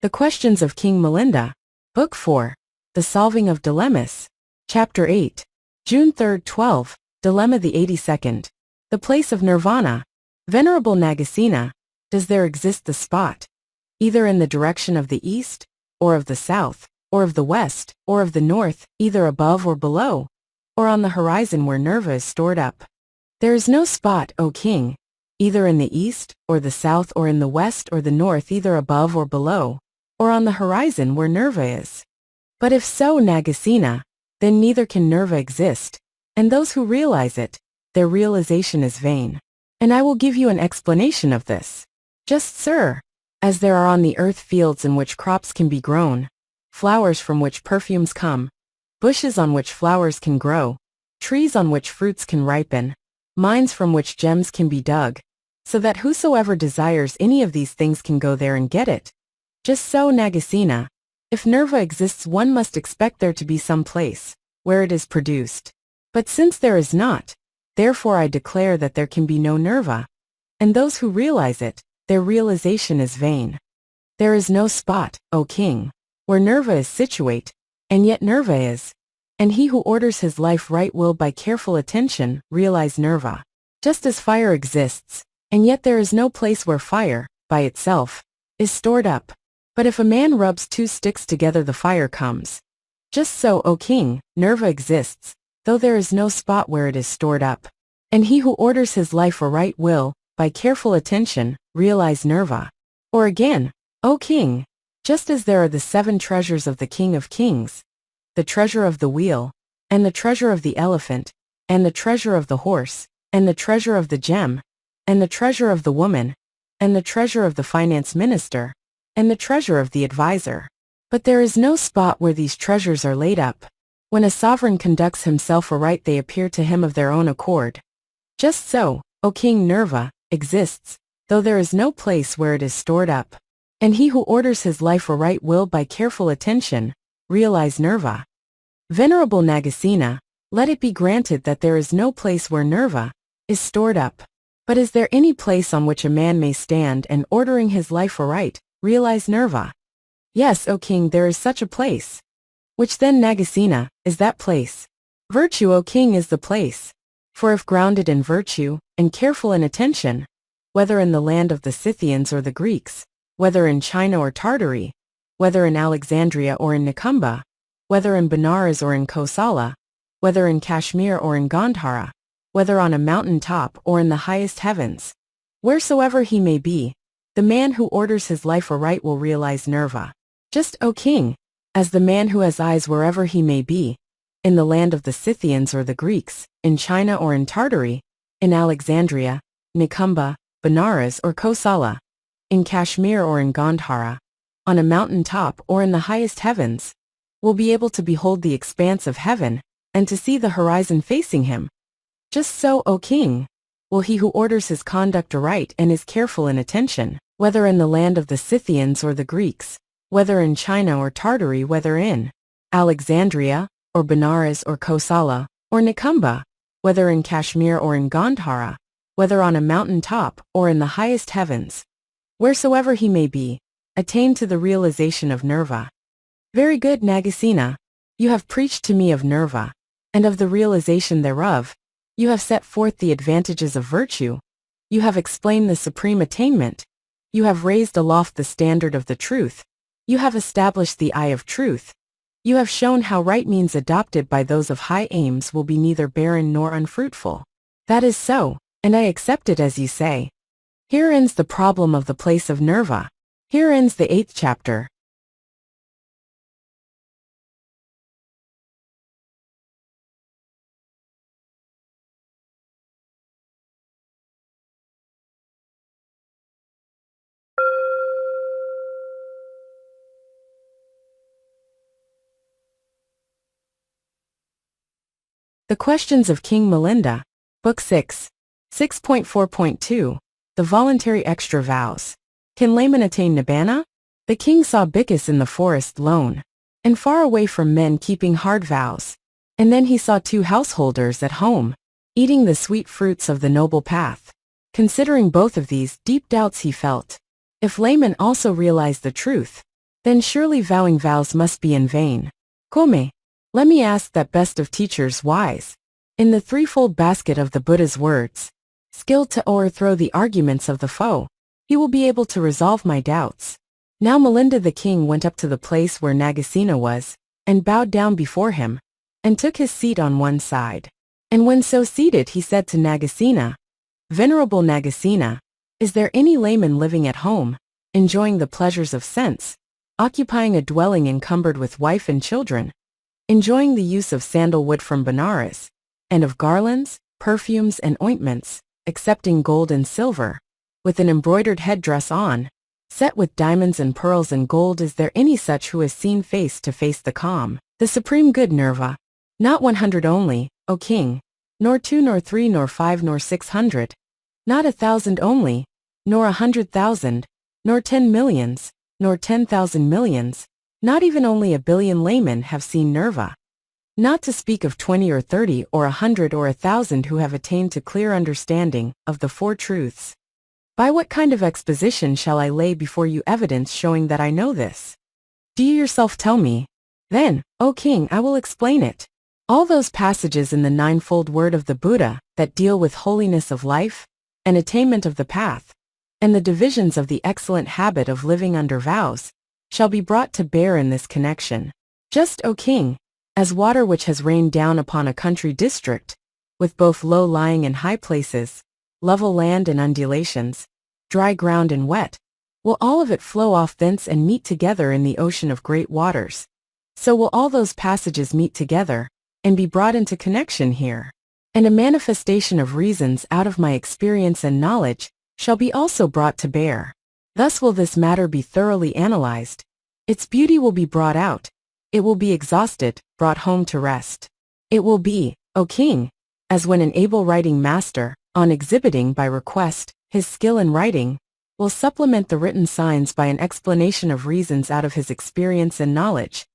The Questions of King Milinda, Book 4, The Solving of Dilemmas, Chapter 8, June 3, 12, Dilemma the 82nd. The Place of Nirvana. Venerable Nagasena, does there exist the spot, either in the direction of the east, or of the south, or of the west, or of the north, either above or below, or on the horizon where Nirva is stored up? There is no spot, O king, either in the east, or the south, or in the west, or the north, either above or below, or on the horizon where Nirva is. But if so, Nagasena, then neither can Nirva exist, and those who realize it, their realization is vain. And I will give you an explanation of this. Just, sir, as there are on the earth fields in which crops can be grown, flowers from which perfumes come, bushes on which flowers can grow, trees on which fruits can ripen, mines from which gems can be dug, so that whosoever desires any of these things can go there and get it. Just so, Nagasena, if Nirva exists, one must expect there to be some place where it is produced. But since there is not, therefore I declare that there can be no Nirva, and those who realize it, their realization is vain. There is no spot, O king, where Nirva is situate, and yet Nirva is, and he who orders his life right will by careful attention realize Nirva. Just as fire exists, and yet there is no place where fire, by itself, is stored up. But if a man rubs two sticks together, the fire comes. Just so, O king, Nirva exists, though there is no spot where it is stored up. And he who orders his life aright will, by careful attention, realize Nirva. Or again, O king, just as there are the 7 treasures of the King of Kings, the treasure of the wheel, and the treasure of the elephant, and the treasure of the horse, and the treasure of the gem, and the treasure of the woman, and the treasure of the finance minister, and the treasure of the advisor. But there is no spot where these treasures are laid up. When a sovereign conducts himself aright, they appear to him of their own accord. Just so, O king, Nirva exists, though there is no place where it is stored up. And he who orders his life aright will, by careful attention, realize Nirva. Venerable Nagasena, let it be granted that there is no place where Nirva is stored up. But is there any place on which a man may stand and, ordering his life aright, realize Nirva? Yes, O king, there is such a place. Which then, Nagasena, is that place? Virtue, O king, is the place. For if grounded in virtue, and careful in attention, whether in the land of the Scythians or the Greeks, whether in China or Tartary, whether in Alexandria or in Nikumba, whether in Benares or in Kosala, whether in Kashmir or in Gandhara, whether on a mountain top or in the highest heavens, wheresoever he may be, the man who orders his life aright will realize Nirva. Just, O king, as the man who has eyes wherever he may be, in the land of the Scythians or the Greeks, in China or in Tartary, in Alexandria, Nikumba, Benares or Kosala, in Kashmir or in Gandhara, on a mountain top or in the highest heavens, will be able to behold the expanse of heaven, and to see the horizon facing him. Just so, O king, will he who orders his conduct aright and is careful in attention, whether in the land of the Scythians or the Greeks, whether in China or Tartary, whether in Alexandria, or Benares or Kosala, or Nikumba, whether in Kashmir or in Gandhara, whether on a mountain top or in the highest heavens, wheresoever he may be, attain to the realization of Nirva. Very good, Nagasena, you have preached to me of Nirva, and of the realization thereof. You have set forth the advantages of virtue. You have explained the supreme attainment. You have raised aloft the standard of the truth. You have established the eye of truth. You have shown how right means adopted by those of high aims will be neither barren nor unfruitful. That is so, and I accept it as you say. Here ends the problem of the place of Nirva. Here ends the 8th chapter. The Questions of King Milinda, Book 6, 6.4.2, The Voluntary Extra Vows. Can laymen attain Nibbana? The king saw Bhikkhu in the forest lone, and far away from men keeping hard vows. And then he saw 2 householders at home, eating the sweet fruits of the noble path. Considering both of these, deep doubts he felt. If laymen also realized the truth, then surely vowing vows must be in vain. Come, let me ask that best of teachers wise, in the threefold basket of the Buddha's words, skilled to o'erthrow the arguments of the foe, he will be able to resolve my doubts. Now Milinda the king went up to the place where Nagasena was, and bowed down before him, and took his seat on one side. And when so seated he said to Nagasena, Venerable Nagasena, is there any layman living at home, enjoying the pleasures of sense, occupying a dwelling encumbered with wife and children, enjoying the use of sandalwood from Benares, and of garlands, perfumes and ointments, accepting gold and silver, with an embroidered headdress on, set with diamonds and pearls and gold? Is there any such who has seen face to face the calm, the supreme good Nirva? Not 100 only, O king, nor 2 nor 3 nor 5 nor 600, not 1,000 only, nor 100,000, nor 10 millions, nor 10,000 millions, not even only 1 billion laymen have seen Nirva. Not to speak of 20 or 30 or 100 or 1,000 who have attained to clear understanding of the four truths. By what kind of exposition shall I lay before you evidence showing that I know this? Do you yourself tell me? Then, O king, I will explain it. All those passages in the ninefold word of the Buddha that deal with holiness of life, and attainment of the path, and the divisions of the excellent habit of living under vows, shall be brought to bear in this connection. Just, O king, as water which has rained down upon a country district, with both low-lying and high places, level land and undulations, dry ground and wet, will all of it flow off thence and meet together in the ocean of great waters. So will all those passages meet together, and be brought into connection here. And a manifestation of reasons out of my experience and knowledge shall be also brought to bear. Thus will this matter be thoroughly analyzed. Its beauty will be brought out. It will be exhausted, brought home to rest. It will be, O king, as when an able writing master, on exhibiting by request his skill in writing, will supplement the written signs by an explanation of reasons out of his experience and knowledge,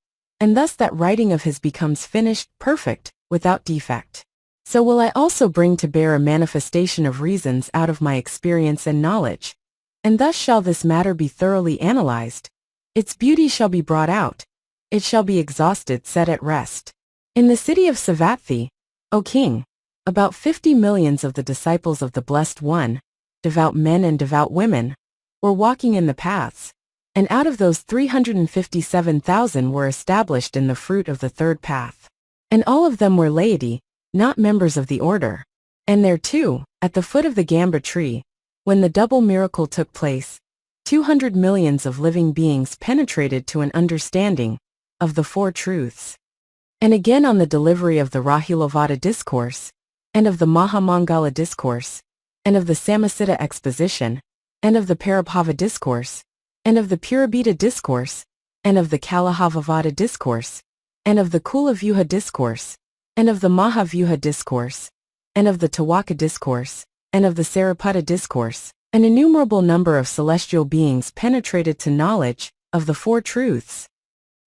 and thus that writing of his becomes finished, perfect, without defect. So will I also bring to bear a manifestation of reasons out of my experience and knowledge, and thus shall this matter be thoroughly analyzed. Its beauty shall be brought out. It shall be exhausted, set at rest. In the city of Savatthi, O king, about 50 millions of the disciples of the Blessed One, devout men and devout women, were walking in the paths, and out of those 357,000 were established in the fruit of the third path. And all of them were laity, not members of the order. And there too, at the foot of the Gamba tree, when the double miracle took place, 200 millions of living beings penetrated to an understanding of the four truths. And again on the delivery of the Rahulavada discourse, and of the Mahamangala discourse, and of the Samasiddha exposition, and of the Parabhava discourse, and of the Purabhita discourse, and of the Kalahavavada discourse, and of the Kulavyuha discourse, and of the Mahavyuha discourse, and of the Tawaka discourse, and of the Sariputta discourse, an innumerable number of celestial beings penetrated to knowledge of the four truths.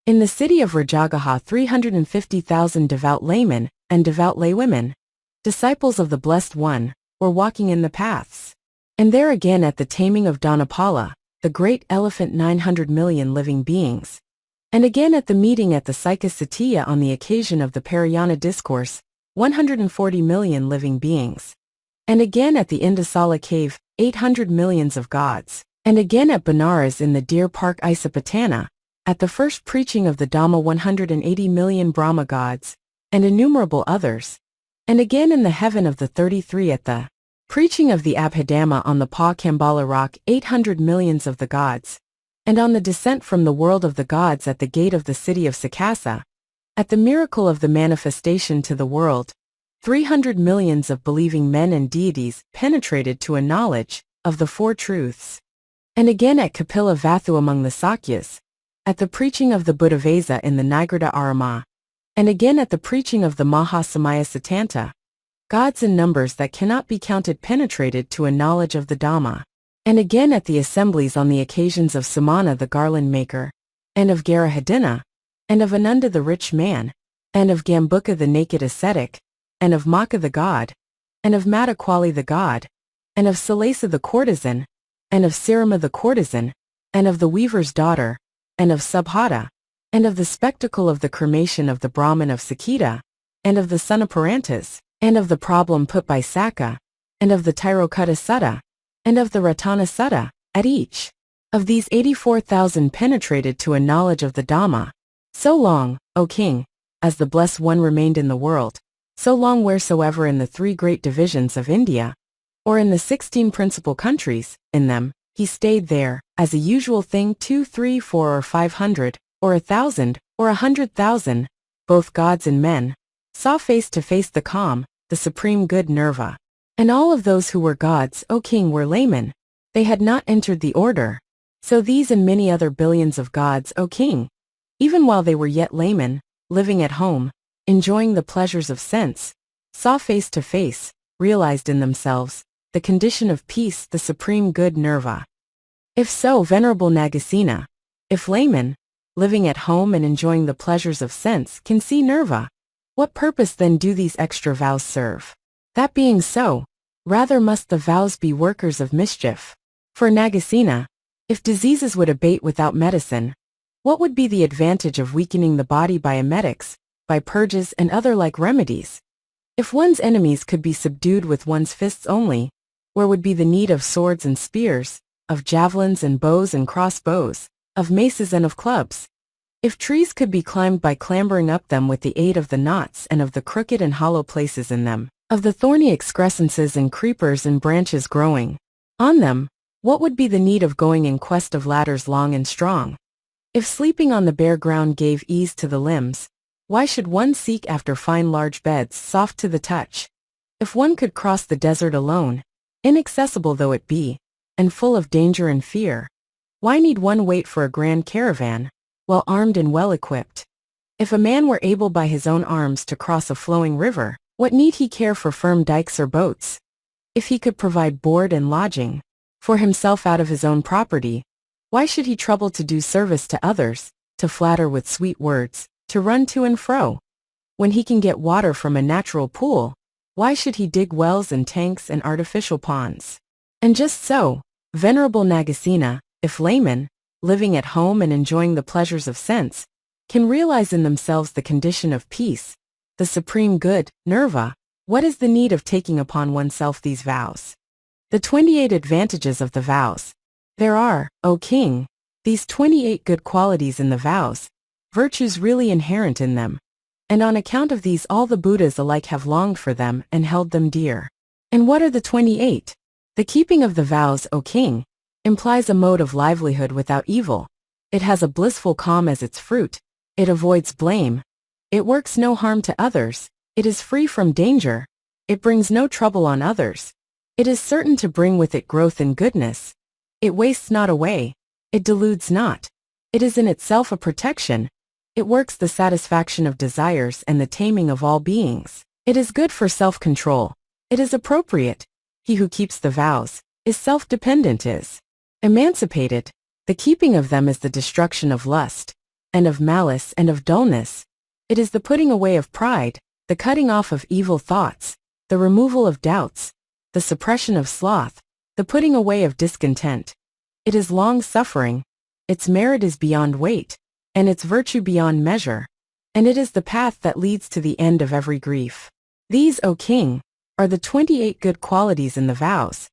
In the city of Rajagaha 350,000 devout laymen and devout laywomen, disciples of the Blessed One, were walking in the paths. And there again at the taming of Dhanapala, the great elephant 900 million living beings. And again at the meeting at the Saikasatiya on the occasion of the Parayana discourse, 140 million living beings. And again at the Indasala cave, 800 millions of gods. And again at Benares in the Deer Park Isapatana, at the first preaching of the Dhamma 180 million Brahma gods, and innumerable others. And again in the heaven of the 33 at the preaching of the Abhidhamma on the Pa Kambala rock 800 millions of the gods, and on the descent from the world of the gods at the gate of the city of Sakasa, at the miracle of the manifestation to the world, 300 millions of believing men and deities penetrated to a knowledge of the four truths. And again at Kapila Vathu among the Sakyas, at the preaching of the Buddhavesa in the Nigrada Arama, and again at the preaching of the Mahasamaya Satanta, gods in numbers that cannot be counted penetrated to a knowledge of the Dhamma. And again at the assemblies on the occasions of Samana the garland maker, and of Garahadina, and of Ananda the rich man, and of Gambuka the naked ascetic, and of Maka the god, and of Matakwali the god, and of Salesa the courtesan, and of Sirama the courtesan, and of the weaver's daughter, and of Subhata, and of the spectacle of the cremation of the Brahmin of Saketa, and of the son of Parantas, and of the problem put by Saka, and of the Tirokutta Sutta, and of the Ratana Sutta, at each of these 84,000 penetrated to a knowledge of the Dhamma. So long, O king, as the Blessed One remained in the world, so long wheresoever in the 3 great divisions of India, or in the 16 principal countries, in them, he stayed there, as a usual thing 2, 3, 4 or 500, or 1,000, or 100,000, both gods and men, saw face to face the calm, the supreme good Nirva. And all of those who were gods, O king, were laymen. They had not entered the order. So these and many other billions of gods, O king, even while they were yet laymen, living at home, enjoying the pleasures of sense, saw face to face, realized in themselves, the condition of peace, the supreme good Nirva. If so, Venerable Nagasena, if laymen, living at home and enjoying the pleasures of sense, can see Nirva, what purpose then do these extra vows serve? That being so, rather must the vows be workers of mischief. For Nagasena, if diseases would abate without medicine, what would be the advantage of weakening the body by emetics, by purges and other like remedies? If one's enemies could be subdued with one's fists only, where would be the need of swords and spears, of javelins and bows and crossbows, of maces and of clubs? If trees could be climbed by clambering up them with the aid of the knots and of the crooked and hollow places in them, of the thorny excrescences and creepers and branches growing on them, what would be the need of going in quest of ladders long and strong? If sleeping on the bare ground gave ease to the limbs, why should one seek after fine large beds soft to the touch? If one could cross the desert alone, inaccessible though it be, and full of danger and fear, why need one wait for a grand caravan, well armed and well equipped? If a man were able by his own arms to cross a flowing river, what need he care for firm dikes or boats? If he could provide board and lodging for himself out of his own property, why should he trouble to do service to others, to flatter with sweet words, to run to and fro? When he can get water from a natural pool, why should he dig wells and tanks and artificial ponds? And just so, Venerable Nagasena, if laymen, living at home and enjoying the pleasures of sense, can realize in themselves the condition of peace, the supreme good, Nirva, what is the need of taking upon oneself these vows? The 28 advantages of the vows. There are, O king, these 28 good qualities in the vows, virtues really inherent in them, and on account of these all the Buddhas alike have longed for them and held them dear. And what are the 28? The keeping of the vows, O king, implies a mode of livelihood without evil. It has a blissful calm as its fruit. It avoids blame. It works no harm to others. It is free from danger. It brings no trouble on others. It is certain to bring with it growth and goodness. It wastes not away. It deludes not. It is in itself a protection. It works the satisfaction of desires and the taming of all beings. It is good for self-control. It is appropriate. He who keeps the vows is self-dependent, is emancipated. The keeping of them is the destruction of lust, and of malice and of dullness. It is the putting away of pride, the cutting off of evil thoughts, the removal of doubts, the suppression of sloth, the putting away of discontent. It is long-suffering. Its merit is beyond weight, and its virtue beyond measure, and it is the path that leads to the end of every grief. These, O king, are the 28 good qualities in the vows,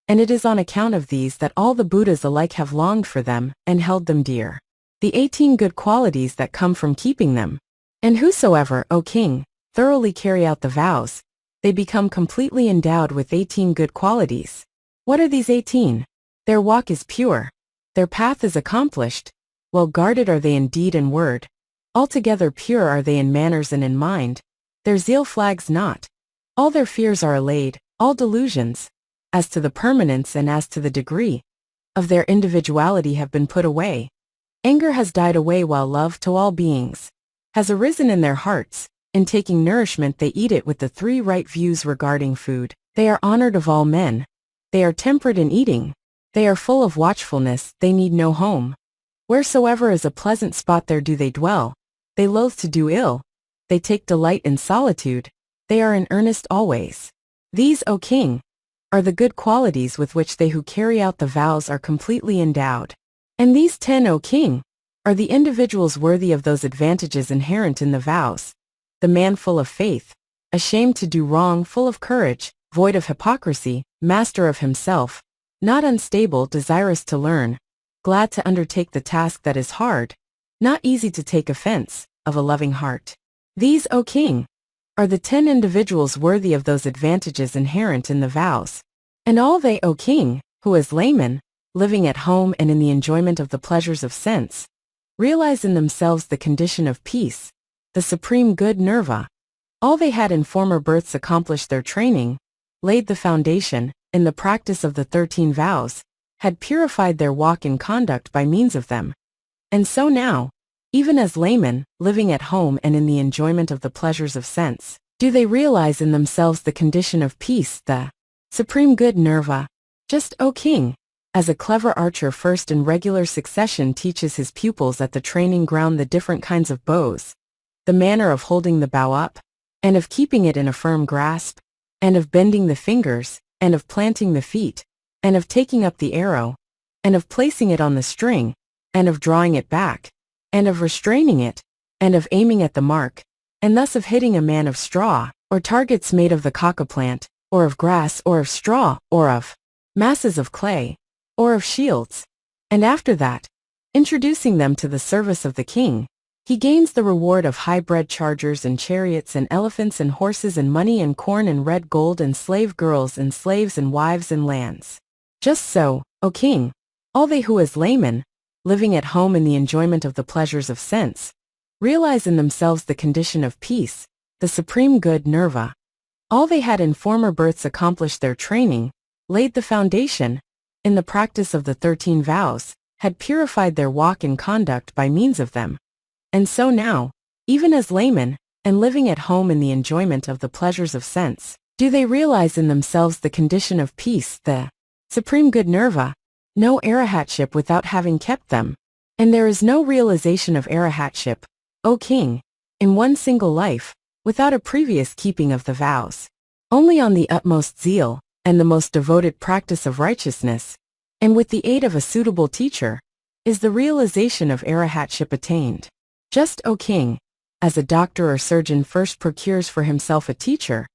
and it is on account of these that all the Buddhas alike have longed for them and held them dear. The 18 good qualities that come from keeping them. And whosoever, O king, thoroughly carry out the vows, they become completely endowed with 18 good qualities. What are these 18? Their walk is pure. Their path is accomplished. Well guarded are they in deed and word. Altogether pure are they in manners and in mind. Their zeal flags not. All their fears are allayed, all delusions, as to the permanence and as to the degree of their individuality have been put away. Anger has died away while love to all beings has arisen in their hearts. In taking nourishment they eat it with the 3 right views regarding food. They are honored of all men. They are temperate in eating. They are full of watchfulness, they need no home. Wheresoever is a pleasant spot there do they dwell. They loathe to do ill. They take delight in solitude. They are in earnest always. These, O king, are the good qualities with which they who carry out the vows are completely endowed. And these 10, O king, are the individuals worthy of those advantages inherent in the vows: the man full of faith, ashamed to do wrong, full of courage, void of hypocrisy, master of himself, not unstable, desirous to learn, glad to undertake the task that is hard, not easy to take offense, of a loving heart. These, O king, are the 10 individuals worthy of those advantages inherent in the vows. And all they, O king, who as laymen, living at home and in the enjoyment of the pleasures of sense, realize in themselves the condition of peace, the supreme good nirva. All they had in former births accomplished their training, laid the foundation, in the practice of the 13 vows, had purified their walk and conduct by means of them. And so now, even as laymen, living at home and in the enjoyment of the pleasures of sense, do they realize in themselves the condition of peace, the supreme good nirva. Just, O king, as a clever archer first in regular succession teaches his pupils at the training ground the different kinds of bows, the manner of holding the bow up, and of keeping it in a firm grasp, and of bending the fingers, and of planting the feet, and of taking up the arrow, and of placing it on the string, and of drawing it back, and of restraining it, and of aiming at the mark, and thus of hitting a man of straw, or targets made of the coca plant, or of grass, or of straw, or of masses of clay, or of shields. And after that, introducing them to the service of the king, he gains the reward of high-bred chargers and chariots and elephants and horses and money and corn and red gold and slave girls and slaves and wives and lands. Just so, O king, all they who as laymen, living at home in the enjoyment of the pleasures of sense, realize in themselves the condition of peace, the supreme good nirva. All they had in former births accomplished their training, laid the foundation, in the practice of the 13 vows, had purified their walk and conduct by means of them. And so now, even as laymen, and living at home in the enjoyment of the pleasures of sense, do they realize in themselves the condition of peace, the supreme good nirva. No arahatship without having kept them. And there is no realization of arahatship, O king, in one single life, without a previous keeping of the vows. Only on the utmost zeal, and the most devoted practice of righteousness, and with the aid of a suitable teacher, is the realization of arahatship attained. Just, O king, as a doctor or surgeon first procures for himself a teacher,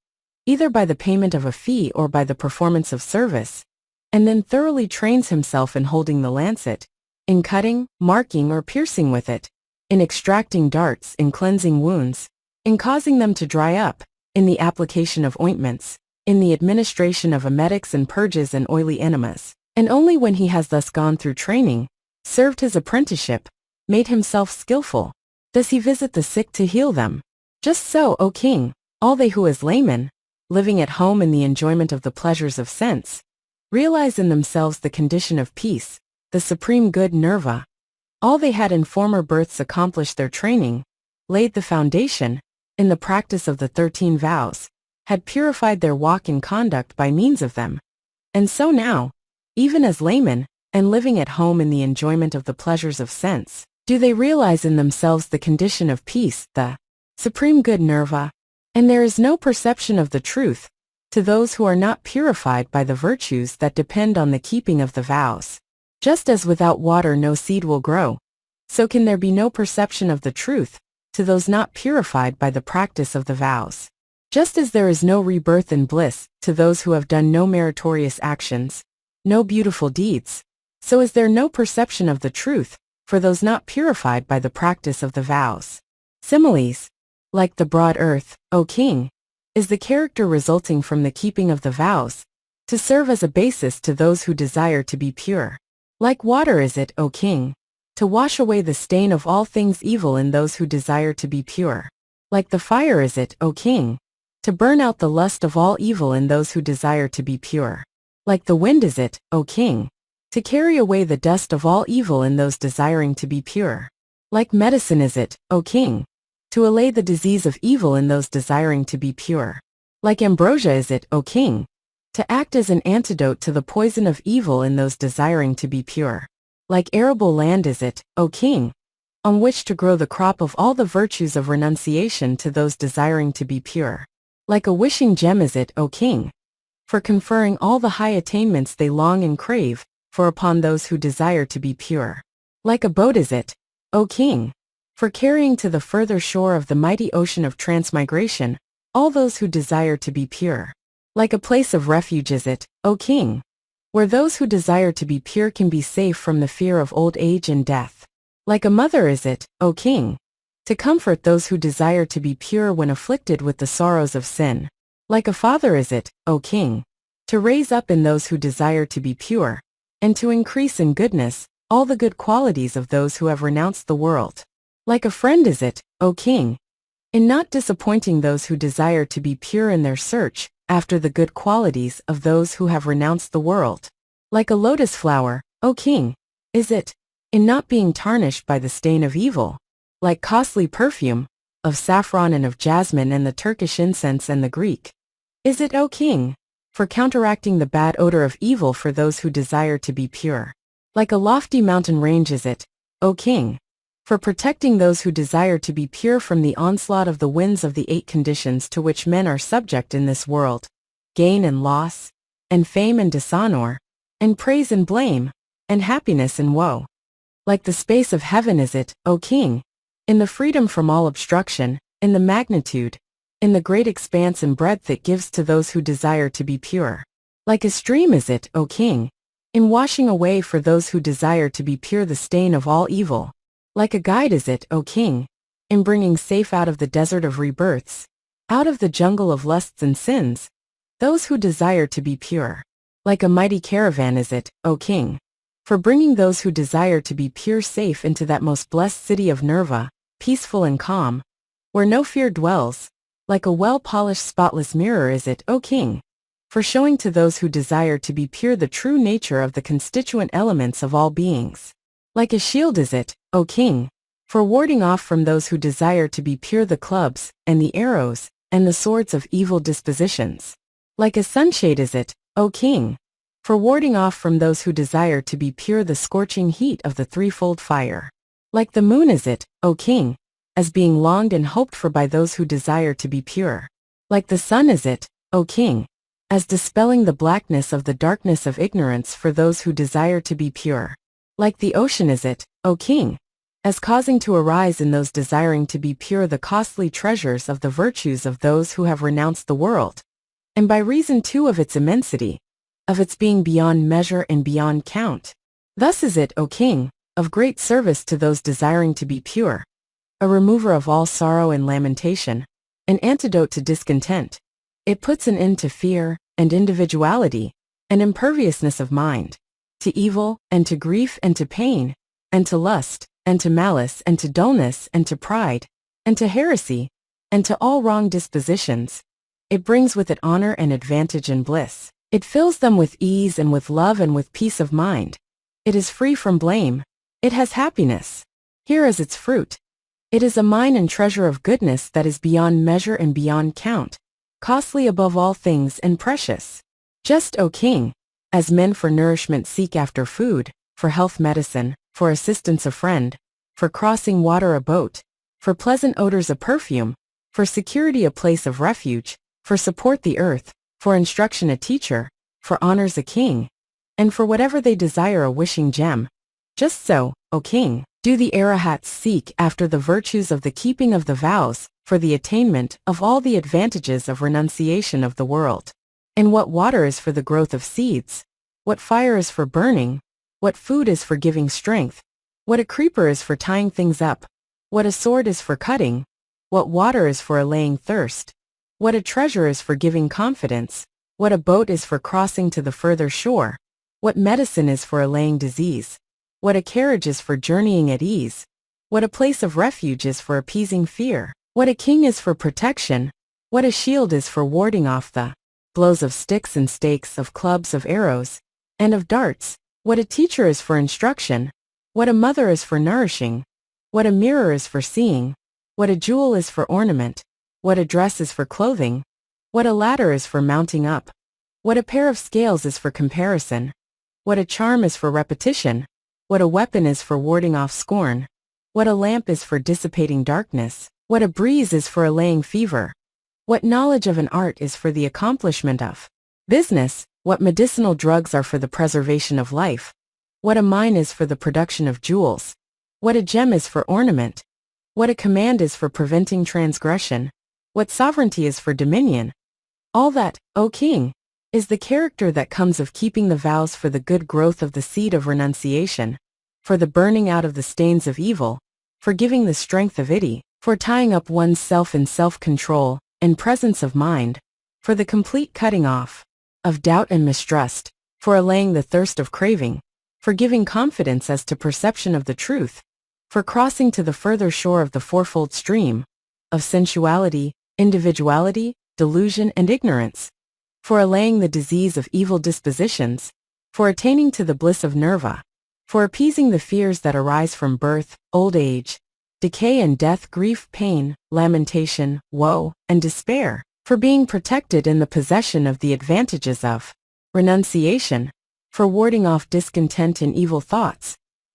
either by the payment of a fee or by the performance of service, and then thoroughly trains himself in holding the lancet, in cutting, marking or piercing with it, in extracting darts, in cleansing wounds, in causing them to dry up, in the application of ointments, in the administration of emetics and purges and oily enemas, and only when he has thus gone through training, served his apprenticeship, made himself skillful, does he visit the sick to heal them. Just so, O king, all they who as laymen, living at home in the enjoyment of the pleasures of sense, realize in themselves the condition of peace, the supreme good nirva. All they had in former births accomplished their training, laid the foundation, in the practice of the 13 vows, had purified their walk and conduct by means of them. And so now, even as laymen, and living at home in the enjoyment of the pleasures of sense, do they realize in themselves the condition of peace, the supreme good nirva. And there is no perception of the truth, to those who are not purified by the virtues that depend on the keeping of the vows. Just as without water no seed will grow, so can there be no perception of the truth, to those not purified by the practice of the vows. Just as there is no rebirth in bliss, to those who have done no meritorious actions, no beautiful deeds, so is there no perception of the truth, for those not purified by the practice of the vows. Similes, like the broad earth, O king, is the character resulting from the keeping of the vows, to serve as a basis to those who desire to be pure. Like water is it, O king, to wash away the stain of all things evil in those who desire to be pure. Like the fire is it, O king, to burn out the lust of all evil in those who desire to be pure. Like the wind is it, O king, to carry away the dust of all evil in those desiring to be pure. Like medicine is it, O king, to allay the disease of evil in those desiring to be pure. Like ambrosia is it, O king, to act as an antidote to the poison of evil in those desiring to be pure. Like arable land is it, O king, on which to grow the crop of all the virtues of renunciation to those desiring to be pure. Like a wishing gem is it, O king, for conferring all the high attainments they long and crave, for upon those who desire to be pure. Like a boat is it, O king, for carrying to the further shore of the mighty ocean of transmigration all those who desire to be pure. Like a place of refuge is it, O king, where those who desire to be pure can be safe from the fear of old age and death. Like a mother is it, O king, to comfort those who desire to be pure when afflicted with the sorrows of sin. Like a father is it, O king, to raise up in those who desire to be pure, and to increase in goodness all the good qualities of those who have renounced the world. Like a friend is it, O king, in not disappointing those who desire to be pure in their search after the good qualities of those who have renounced the world. Like a lotus flower, O king, is it, in not being tarnished by the stain of evil. Like costly perfume, of saffron and of jasmine and the Turkish incense and the Greek, is it, O king, for counteracting the bad odor of evil for those who desire to be pure. Like a lofty mountain range is it, O king, for protecting those who desire to be pure from the onslaught of the winds of the 8 conditions to which men are subject in this world, gain and loss, and fame and dishonor, and praise and blame, and happiness and woe. Like the space of heaven is it, O king, in the freedom from all obstruction, in the magnitude, in the great expanse and breadth it gives to those who desire to be pure. Like a stream is it, O king, in washing away for those who desire to be pure the stain of all evil. Like a guide is it, O king, in bringing safe out of the desert of rebirths, out of the jungle of lusts and sins, those who desire to be pure. Like a mighty caravan is it, O king, for bringing those who desire to be pure safe into that most blessed city of Nirva, peaceful and calm, where no fear dwells. Like a well-polished spotless mirror is it, O king, for showing to those who desire to be pure the true nature of the constituent elements of all beings. Like a shield is it, O king, for warding off from those who desire to be pure the clubs, and the arrows, and the swords of evil dispositions. Like a sunshade is it, O king, for warding off from those who desire to be pure the scorching heat of the threefold fire. Like the moon is it, O king, as being longed and hoped for by those who desire to be pure. Like the sun is it, O king, as dispelling the blackness of the darkness of ignorance for those who desire to be pure. Like the ocean is it, O king, as causing to arise in those desiring to be pure the costly treasures of the virtues of those who have renounced the world, and by reason too of its immensity, of its being beyond measure and beyond count. Thus is it, O king, of great service to those desiring to be pure, a remover of all sorrow and lamentation, an antidote to discontent. It puts an end to fear, and individuality, and imperviousness of mind, to evil, and to grief, and to pain, and to lust, and to malice, and to dullness, and to pride, and to heresy, and to all wrong dispositions. It brings with it honor and advantage and bliss. It fills them with ease and with love and with peace of mind. It is free from blame. It has happiness. Here is its fruit. It is a mine and treasure of goodness that is beyond measure and beyond count, costly above all things and precious. Just, O king, as men for nourishment seek after food, for health medicine, for assistance a friend, for crossing water a boat, for pleasant odors a perfume, for security a place of refuge, for support the earth, for instruction a teacher, for honors a king, and for whatever they desire a wishing gem. Just so, O king, do the arahats seek after the virtues of the keeping of the vows, for the attainment of all the advantages of renunciation of the world. And what water is for the growth of seeds, what fire is for burning, what food is for giving strength, what a creeper is for tying things up, what a sword is for cutting, what water is for allaying thirst, what a treasure is for giving confidence, what a boat is for crossing to the further shore, what medicine is for allaying disease, what a carriage is for journeying at ease, what a place of refuge is for appeasing fear, what a king is for protection, what a shield is for warding off the blows of sticks and stakes, of clubs, of arrows, and of darts, what a teacher is for instruction, what a mother is for nourishing, what a mirror is for seeing, what a jewel is for ornament, what a dress is for clothing, what a ladder is for mounting up, what a pair of scales is for comparison, what a charm is for repetition, what a weapon is for warding off scorn, what a lamp is for dissipating darkness, what a breeze is for allaying fever, what knowledge of an art is for the accomplishment of business, what medicinal drugs are for the preservation of life, what a mine is for the production of jewels, what a gem is for ornament, what a command is for preventing transgression, what sovereignty is for dominion. All that, O king, is the character that comes of keeping the vows for the good growth of the seed of renunciation, for the burning out of the stains of evil, for giving the strength of iti, for tying up one's self in self-control and presence of mind, for the complete cutting off of doubt and mistrust, for allaying the thirst of craving, for giving confidence as to perception of the truth, for crossing to the further shore of the fourfold stream of sensuality, individuality, delusion, and ignorance, for allaying the disease of evil dispositions, for attaining to the bliss of nirvana, for appeasing the fears that arise from birth, old age, decay and death, grief, pain, lamentation, woe, and despair, for being protected in the possession of the advantages of renunciation, for warding off discontent and evil thoughts,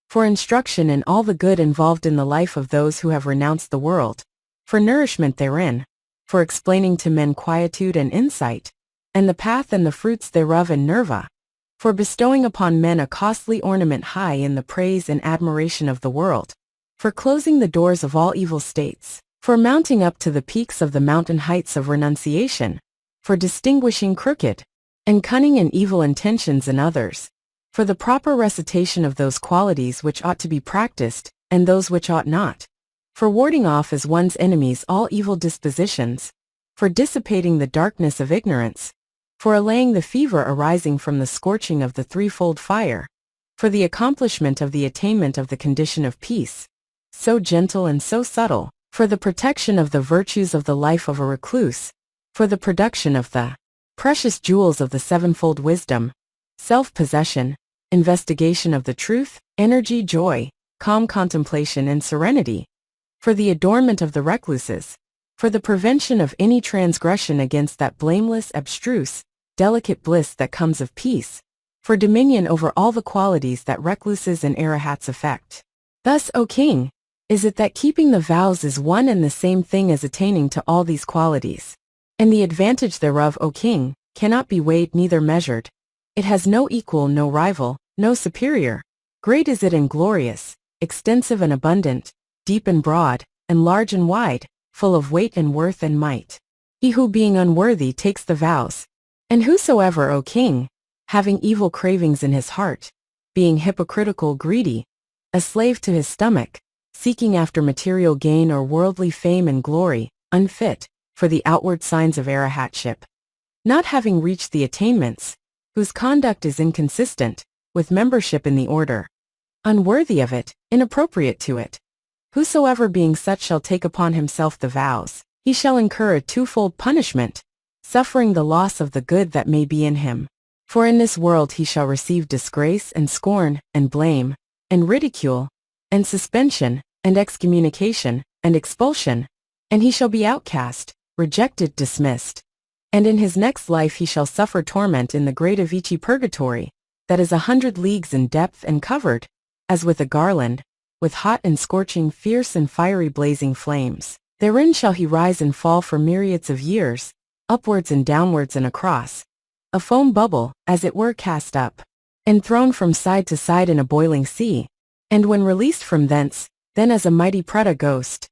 for instruction in all the good involved in the life of those who have renounced the world, for nourishment therein, for explaining to men quietude and insight, and the path and the fruits thereof in nirvana, for bestowing upon men a costly ornament high in the praise and admiration of the world, for closing the doors of all evil states, for mounting up to the peaks of the mountain heights of renunciation, for distinguishing crooked and cunning and evil intentions in others, for the proper recitation of those qualities which ought to be practiced and those which ought not, for warding off as one's enemies all evil dispositions, for dissipating the darkness of ignorance, for allaying the fever arising from the scorching of the threefold fire, for the accomplishment of the attainment of the condition of peace, so gentle and so subtle, for the protection of the virtues of the life of a recluse, for the production of the precious jewels of the sevenfold wisdom, self-possession, investigation of the truth, energy, joy, calm contemplation, and serenity, for the adornment of the recluses, for the prevention of any transgression against that blameless, abstruse, delicate bliss that comes of peace, for dominion over all the qualities that recluses and arahats affect. Thus, O king, is it that keeping the vows is one and the same thing as attaining to all these qualities. And the advantage thereof, O king, cannot be weighed neither measured. It has no equal, no rival, no superior. Great is it and glorious, extensive and abundant, deep and broad, and large and wide, full of weight and worth and might. He who being unworthy takes the vows. And whosoever, O king, having evil cravings in his heart, being hypocritical, greedy, a slave to his stomach, seeking after material gain or worldly fame and glory, unfit for the outward signs of arahatship, not having reached the attainments, whose conduct is inconsistent with membership in the order, unworthy of it, inappropriate to it. Whosoever being such shall take upon himself the vows, he shall incur a twofold punishment, suffering the loss of the good that may be in him. For in this world he shall receive disgrace and scorn and blame and ridicule and suspension and excommunication and expulsion, and he shall be outcast, rejected, dismissed. And in his next life he shall suffer torment in the great Avicii purgatory, that is 100 leagues in depth and covered, as with a garland, with hot and scorching, fierce and fiery blazing flames. Therein shall he rise and fall for myriads of years, upwards and downwards and across, a foam bubble, as it were cast up, and thrown from side to side in a boiling sea, and when released from thence, then as a mighty preta ghost,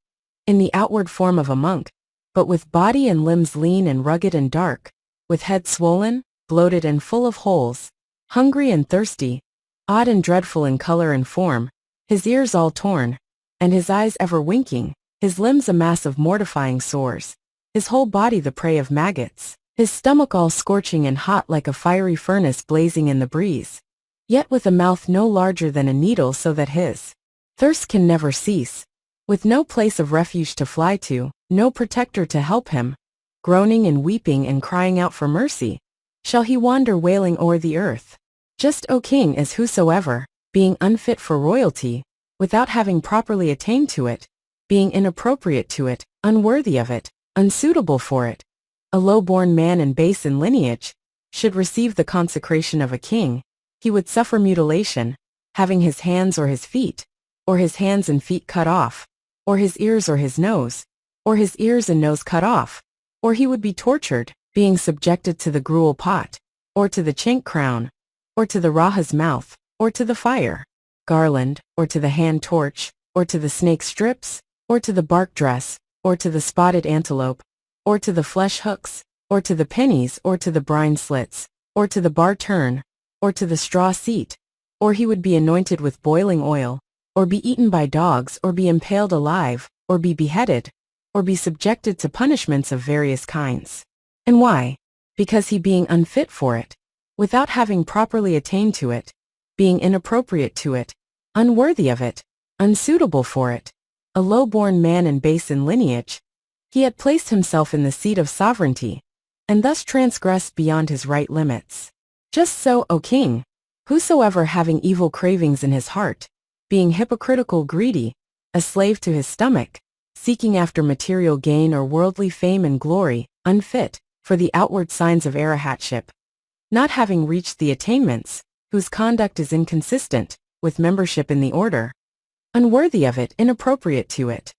in the outward form of a monk, but with body and limbs lean and rugged and dark, with head swollen, bloated and full of holes, hungry and thirsty, odd and dreadful in color and form, his ears all torn, and his eyes ever winking, his limbs a mass of mortifying sores, his whole body the prey of maggots, his stomach all scorching and hot like a fiery furnace blazing in the breeze, yet with a mouth no larger than a needle, so that his thirst can never cease, with no place of refuge to fly to, no protector to help him, groaning and weeping and crying out for mercy, shall he wander wailing o'er the earth. Just, O king, as whosoever, being unfit for royalty, without having properly attained to it, being inappropriate to it, unworthy of it, unsuitable for it, a low-born man and base in lineage, should receive the consecration of a king, he would suffer mutilation, having his hands or his feet, or his hands and feet cut off, or his ears or his nose, or his ears and nose cut off, or he would be tortured, being subjected to the gruel pot, or to the chink crown, or to the raha's mouth, or to the fire, garland, or to the hand torch, or to the snake strips, or to the bark dress, or to the spotted antelope, or to the flesh hooks, or to the pennies, or to the brine slits, or to the bar turn, or to the straw seat, or he would be anointed with boiling oil, or be eaten by dogs, or be impaled alive, or be beheaded, or be subjected to punishments of various kinds. And why? Because he being unfit for it, without having properly attained to it, being inappropriate to it, unworthy of it, unsuitable for it, a low-born man and base in lineage, he had placed himself in the seat of sovereignty, and thus transgressed beyond his right limits. Just so, O king, whosoever having evil cravings in his heart, being hypocritical greedy, a slave to his stomach, seeking after material gain or worldly fame and glory, unfit for the outward signs of arahatship, not having reached the attainments, whose conduct is inconsistent with membership in the order, unworthy of it, inappropriate to it.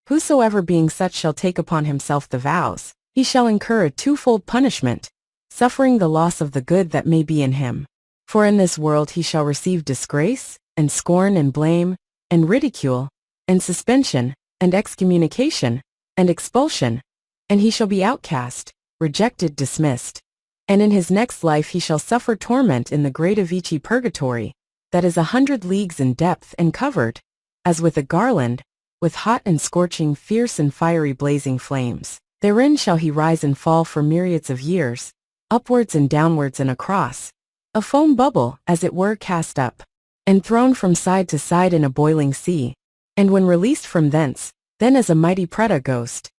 Whosoever being such shall take upon himself the vows, he shall incur a twofold punishment, suffering the loss of the good that may be in him. For in this world he shall receive disgrace, and scorn, and blame, and ridicule, and suspension, and excommunication, and expulsion, and he shall be outcast, rejected, dismissed. And in his next life he shall suffer torment in the great Avici purgatory, that is 100 leagues in depth and covered, as with a garland, with hot and scorching, fierce and fiery blazing flames. Therein shall he rise and fall for myriads of years, upwards and downwards and across, a foam bubble, as it were, cast up, and thrown from side to side in a boiling sea, and when released from thence, then as a mighty preta ghost,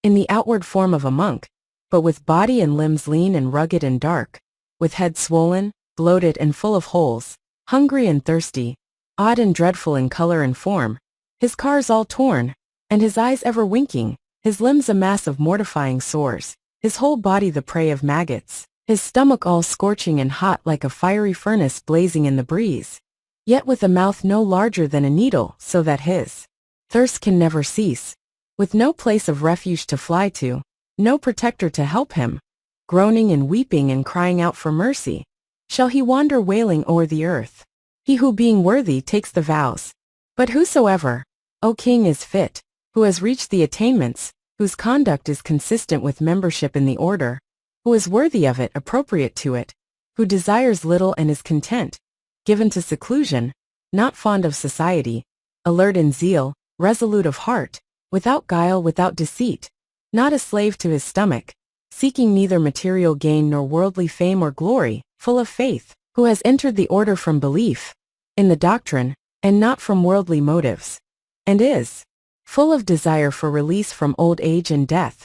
in the outward form of a monk, but with body and limbs lean and rugged and dark, with head swollen, bloated and full of holes, hungry and thirsty, odd and dreadful in color and form, his cars all torn, and his eyes ever winking, his limbs a mass of mortifying sores, his whole body the prey of maggots, his stomach all scorching and hot like a fiery furnace blazing in the breeze, yet with a mouth no larger than a needle, so that his thirst can never cease, with no place of refuge to fly to, no protector to help him, groaning and weeping and crying out for mercy, shall he wander wailing o'er the earth. He who being worthy takes the vows. But whosoever, O king, is fit, who has reached the attainments, whose conduct is consistent with membership in the order, who is worthy of it, appropriate to it, who desires little and is content, given to seclusion, not fond of society, alert in zeal, resolute of heart, without guile, without deceit, not a slave to his stomach, seeking neither material gain nor worldly fame or glory, full of faith, who has entered the order from belief in the doctrine, and not from worldly motives, and is full of desire for release from old age and death.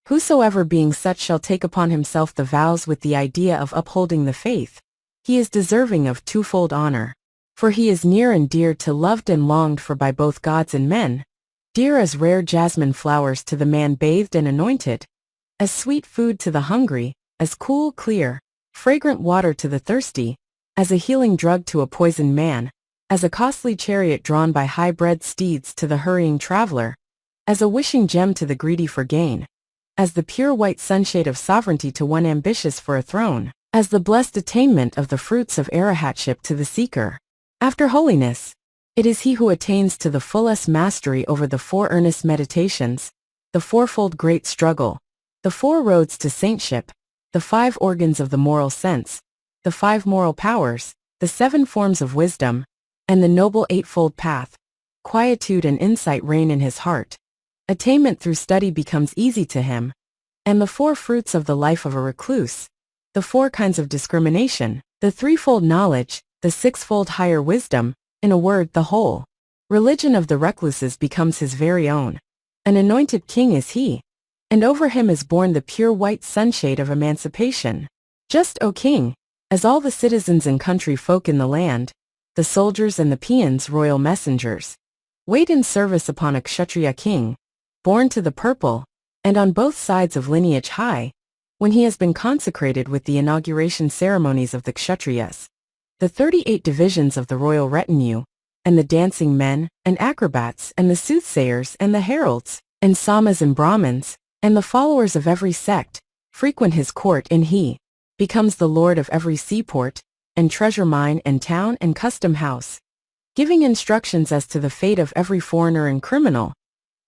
Whosoever being such shall take upon himself the vows with the idea of upholding the faith, he is deserving of twofold honor. For he is near and dear to, loved and longed for by both gods and men, dear as rare jasmine flowers to the man bathed and anointed, as sweet food to the hungry, as cool, clear, fragrant water to the thirsty, as a healing drug to a poisoned man, as a costly chariot drawn by high-bred steeds to the hurrying traveler, as a wishing gem to the greedy for gain, as the pure white sunshade of sovereignty to one ambitious for a throne, as the blessed attainment of the fruits of arahatship to the seeker after holiness. It is he who attains to the fullest mastery over the 4 earnest meditations, the fourfold great struggle, the 4 roads to saintship, the 5 organs of the moral sense, the 5 moral powers, the 7 forms of wisdom, and the noble eightfold path. Quietude and insight reign in his heart. Attainment through study becomes easy to him. And the 4 fruits of the life of a recluse, the 4 kinds of discrimination, the threefold knowledge, the sixfold higher wisdom, in a word, the whole religion of the recluses becomes his very own. An anointed king is he, and over him is born the pure white sunshade of emancipation. Just, O king, as all the citizens and country folk in the land, the soldiers and the peons, royal messengers, wait in service upon a kshatriya king, born to the purple, and on both sides of lineage high, when he has been consecrated with the inauguration ceremonies of the kshatriyas, the 38 divisions of the royal retinue, and the dancing men, and acrobats, and the soothsayers, and the heralds, and samas and brahmins, and the followers of every sect, frequent his court, and he becomes the lord of every seaport, and treasure mine, and town, and custom house. giving instructions as to the fate of every foreigner and criminal.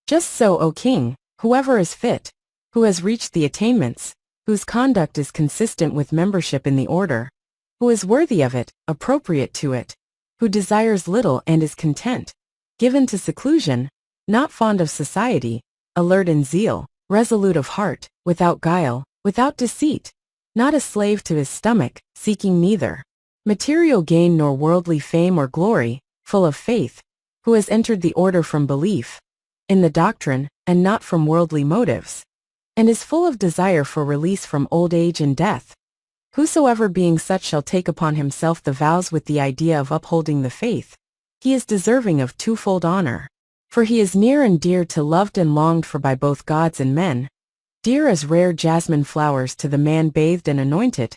Just so, O king, whoever is fit, who has reached the attainments, whose conduct is consistent with membership in the order, who is worthy of it, appropriate to it, who desires little and is content, given to seclusion, not fond of society, alert in zeal, resolute of heart, without guile, without deceit, not a slave to his stomach, seeking neither material gain nor worldly fame or glory, full of faith, who has entered the order from belief in the doctrine, and not from worldly motives, and is full of desire for release from old age and death. Whosoever being such shall take upon himself the vows with the idea of upholding the faith, he is deserving of twofold honor. For he is near and dear to loved and longed for by both gods and men, dear as rare jasmine flowers to the man bathed and anointed,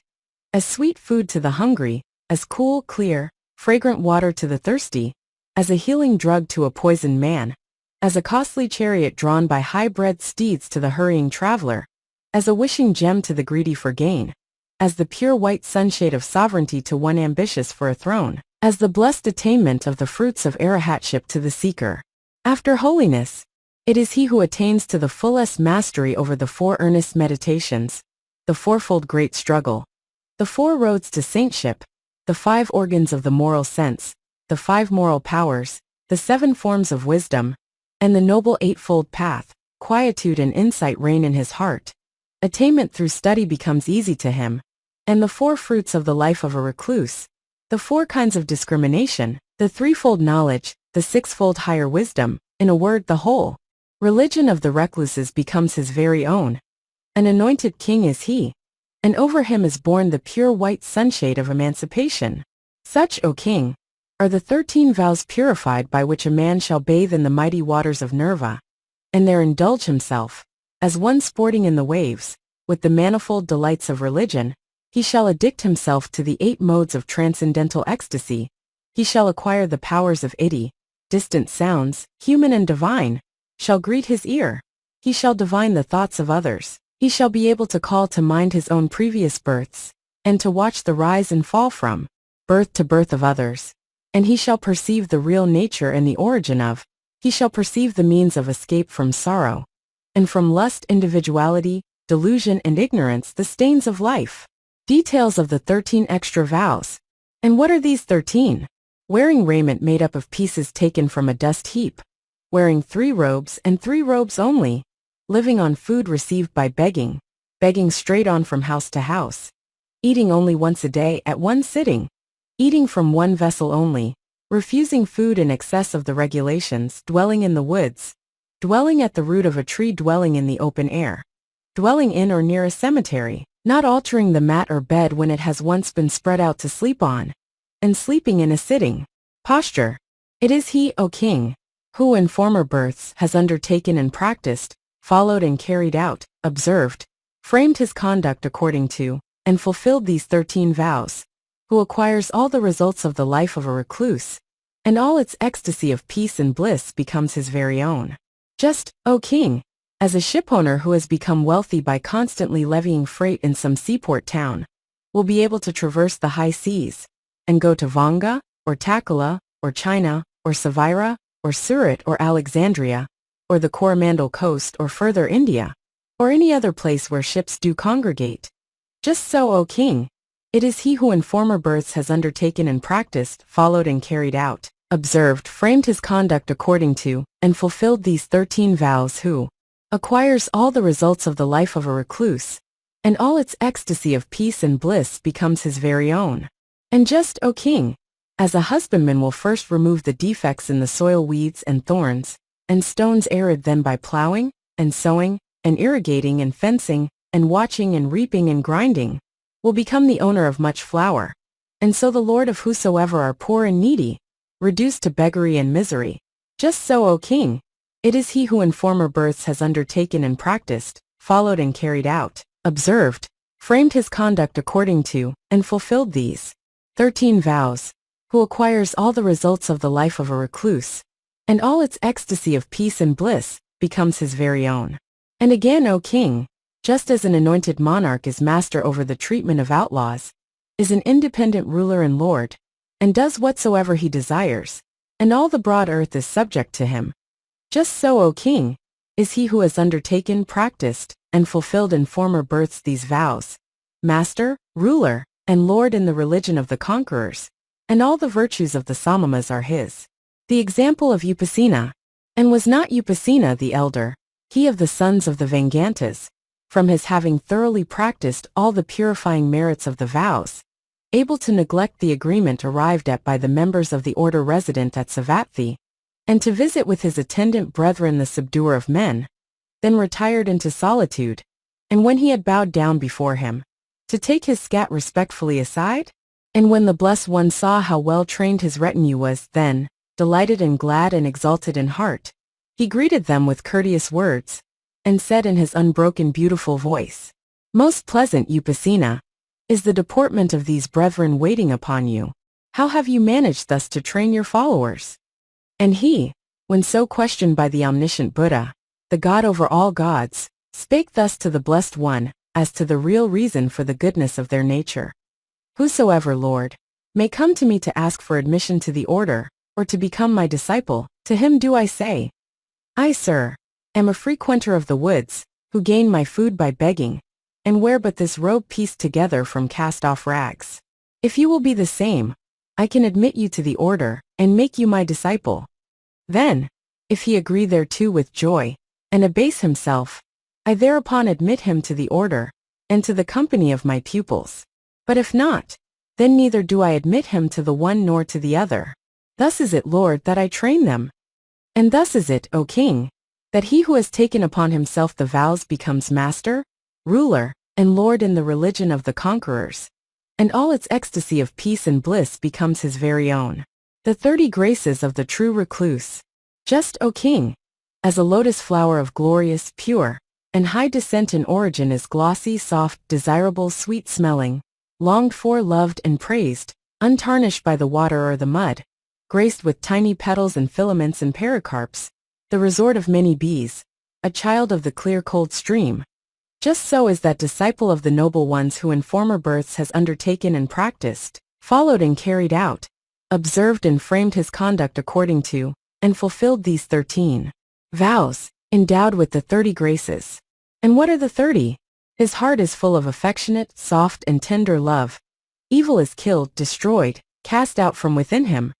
as sweet food to the hungry, as cool, clear, fragrant water to the thirsty, as a healing drug to a poisoned man, as a costly chariot drawn by high-bred steeds to the hurrying traveler, as a wishing gem to the greedy for gain, as the pure white sunshade of sovereignty to one ambitious for a throne, as the blessed attainment of the fruits of arahatship to the seeker after holiness. It is he who attains to the fullest mastery over the four earnest meditations, the fourfold great struggle, the four roads to saintship, the five organs of the moral sense, the five moral powers, the seven forms of wisdom, and the noble eightfold path. Quietude and insight reign in his heart. Attainment through study becomes easy to him, and the four fruits of the life of a recluse, the four kinds of discrimination, the threefold knowledge, the sixfold higher wisdom, in a word the whole religion of the recluses becomes his very own. An anointed king is he, and over him is born the pure white sunshade of emancipation. Such, O king, are the 13 vows purified by which a man shall bathe in the mighty waters of Nirva, and there indulge himself, as one sporting in the waves, with the manifold delights of religion. He shall addict himself to the 8 modes of transcendental ecstasy. He shall acquire the powers of iti, distant sounds, human and divine, shall greet his ear. He shall divine the thoughts of others. He shall be able to call to mind his own previous births, and to watch the rise and fall from birth to birth of others. And he shall perceive the real nature and the origin of, he shall perceive the means of escape from sorrow, and from lust, individuality, delusion and ignorance, the stains of life. Details of the 13 extra vows. And what are these 13? Wearing raiment made up of pieces taken from a dust heap. Wearing 3 robes and 3 robes only. Living on food received by begging. Begging straight on from house to house. Eating only once a day at one sitting. Eating from one vessel only. Refusing food in excess of the regulations. Dwelling in the woods. Dwelling at the root of a tree. Dwelling in the open air. Dwelling in or near a cemetery. Not altering the mat or bed when it has once been spread out to sleep on. And sleeping in a sitting posture. It is he, O king, who in former births has undertaken and practiced, followed and carried out, observed, framed his conduct according to, and fulfilled these 13 vows, who acquires all the results of the life of a recluse, and all its ecstasy of peace and bliss becomes his very own. Just, O king, as a shipowner who has become wealthy by constantly levying freight in some seaport town, will be able to traverse the high seas, and go to Vanga, or Takala, or China, or Savira, or Surat or Alexandria, or the Coromandel coast or further India, or any other place where ships do congregate. Just so, O king, it is he who in former births has undertaken and practiced, followed and carried out, observed, framed his conduct according to, and fulfilled these 13 vows who acquires all the results of the life of a recluse, and all its ecstasy of peace and bliss becomes his very own. And just, O king, as a husbandman will first remove the defects in the soil, weeds and thorns, and stones arid, then by plowing, and sowing, and irrigating and fencing, and watching and reaping and grinding, will become the owner of much flour, and so the lord of whosoever are poor and needy, reduced to beggary and misery. Just so, O king, it is he who in former births has undertaken and practiced, followed and carried out, observed, framed his conduct according to, and fulfilled these 13 vows, who acquires all the results of the life of a recluse, and all its ecstasy of peace and bliss becomes his very own. And again, O king, just as an anointed monarch is master over the treatment of outlaws, is an independent ruler and lord, and does whatsoever he desires, and all the broad earth is subject to him. Just so, O king, is he who has undertaken, practiced, and fulfilled in former births these vows, master, ruler, and lord in the religion of the conquerors, and all the virtues of the samamas are his. The example of Vipassanā. And was not Vipassanā the elder, he of the sons of the Vedantas, from his having thoroughly practiced all the purifying merits of the vows, able to neglect the agreement arrived at by the members of the order resident at Savatthi, and to visit with his attendant brethren the subduer of men, then retired into solitude, and when he had bowed down before him, to take his scat respectfully aside? And when the Blessed One saw how well trained his retinue was, then, delighted and glad and exalted in heart, he greeted them with courteous words, and said in his unbroken beautiful voice, Most pleasant, Vipassanā, is the deportment of these brethren waiting upon you. How have you managed thus to train your followers? And he, when so questioned by the omniscient Buddha, the God over all gods, spake thus to the Blessed One, as to the real reason for the goodness of their nature. Whosoever, Lord, may come to me to ask for admission to the order, or to become my disciple, to him do I say, I, sir, am a frequenter of the woods, who gain my food by begging, and wear but this robe pieced together from cast-off rags. If you will be the same, I can admit you to the order, and make you my disciple. Then, if he agree thereto with joy, and abase himself, I thereupon admit him to the order, and to the company of my pupils. But if not, then neither do I admit him to the one nor to the other. Thus is it, Lord, that I train them. And thus is it, O king, that he who has taken upon himself the vows becomes master, ruler, and lord in the religion of the conquerors, and all its ecstasy of peace and bliss becomes his very own. The 30 graces of the true recluse. Just, O king, as a lotus flower of glorious, pure, and high descent in origin is glossy, soft, desirable, sweet-smelling, longed for, loved, and praised, untarnished by the water or the mud, graced with tiny petals and filaments and pericarps, the resort of many bees, a child of the clear cold stream. Just so is that disciple of the noble ones who in former births has undertaken and practiced, followed and carried out, observed and framed his conduct according to, and fulfilled these 13 vows, endowed with the 30 graces. And what are the 30? His heart is full of affectionate, soft, and tender love. Evil is killed, destroyed, cast out from within him.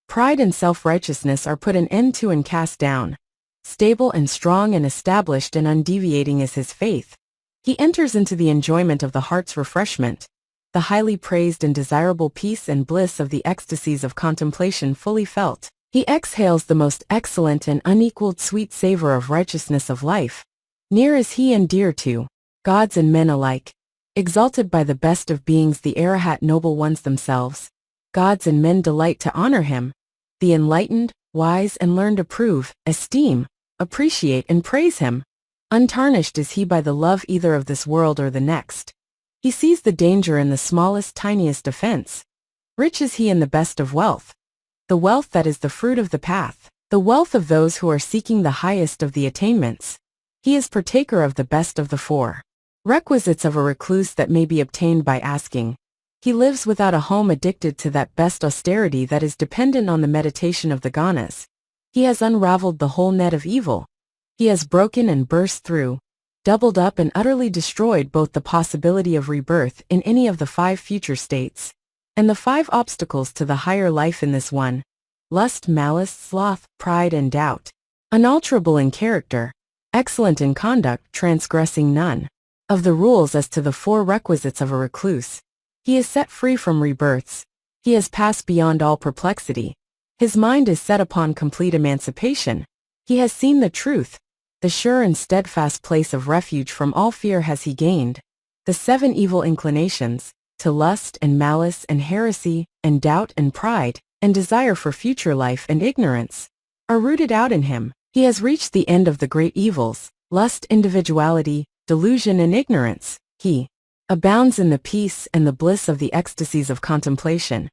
Pride and self-righteousness are put an end to and cast down. Stable and strong and established and undeviating is his faith. He enters into the enjoyment of the heart's refreshment, the highly praised and desirable peace and bliss of the ecstasies of contemplation fully felt. He exhales the most excellent and unequaled sweet savor of righteousness of life. Near is he and dear to gods and men alike. Exalted by the best of beings, the Arahat noble ones themselves. Gods and men delight to honor him. The enlightened, wise, and learned approve, esteem, appreciate, and praise him. Untarnished is he by the love either of this world or the next. He sees the danger in the smallest, tiniest offense. Rich is he in the best of wealth. The wealth that is the fruit of the path. The wealth of those who are seeking the highest of the attainments. He is partaker of the best of the 4 requisites of a recluse that may be obtained by asking. He lives without a home, addicted to that best austerity that is dependent on the meditation of the Ganas. He has unraveled the whole net of evil. He has broken and burst through, doubled up and utterly destroyed both the possibility of rebirth in any of the 5 future states, and the 5 obstacles to the higher life in this one: lust, malice, sloth, pride, and doubt. Unalterable in character, excellent in conduct, transgressing none of the rules as to the 4 requisites of a recluse. He is set free from rebirths. He has passed beyond all perplexity. His mind is set upon complete emancipation. He has seen the truth. The sure and steadfast place of refuge from all fear has he gained. The 7 evil inclinations, to lust and malice and heresy and doubt and pride and desire for future life and ignorance, are rooted out in him. He has reached the end of the great evils, lust, individuality, delusion, and ignorance. He abounds in the peace and the bliss of the ecstasies of contemplation.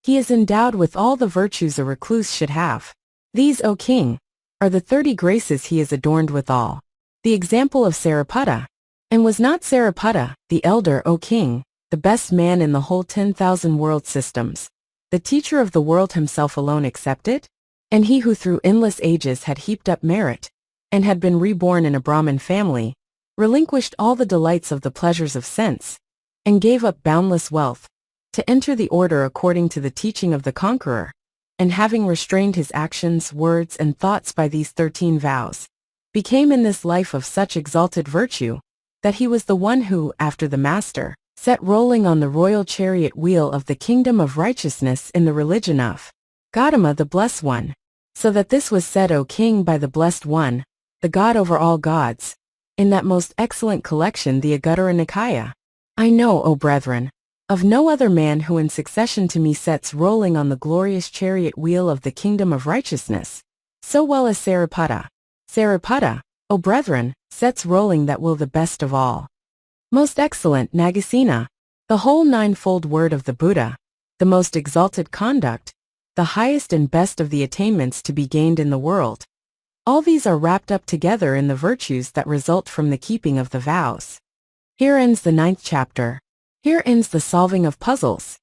He is endowed with all the virtues a recluse should have. These, O king, are the 30 graces he is adorned with all. The example of Sariputta. And was not Sariputta, the elder, O king, the best man in the whole 10,000 world systems, the teacher of the world himself alone excepted? And he who through endless ages had heaped up merit, and had been reborn in a Brahmin family, relinquished all the delights of the pleasures of sense, and gave up boundless wealth, to enter the order according to the teaching of the conqueror, and having restrained his actions, words, and thoughts by these 13 vows, became in this life of such exalted virtue, that he was the one who, after the Master, set rolling on the royal chariot wheel of the kingdom of righteousness in the religion of Gautama the Blessed One. So that this was said, O King, by the Blessed One, the God over all gods, in that most excellent collection, the Anguttara Nikaya. I know, O brethren, of no other man who in succession to me sets rolling on the glorious chariot wheel of the kingdom of righteousness, so well as Sariputta. Sariputta, O brethren, sets rolling that will the best of all. Most excellent Nagasena, the whole ninefold word of the Buddha, the most exalted conduct, the highest and best of the attainments to be gained in the world. All these are wrapped up together in the virtues that result from the keeping of the vows. Here ends the 9th chapter. Here ends the solving of puzzles.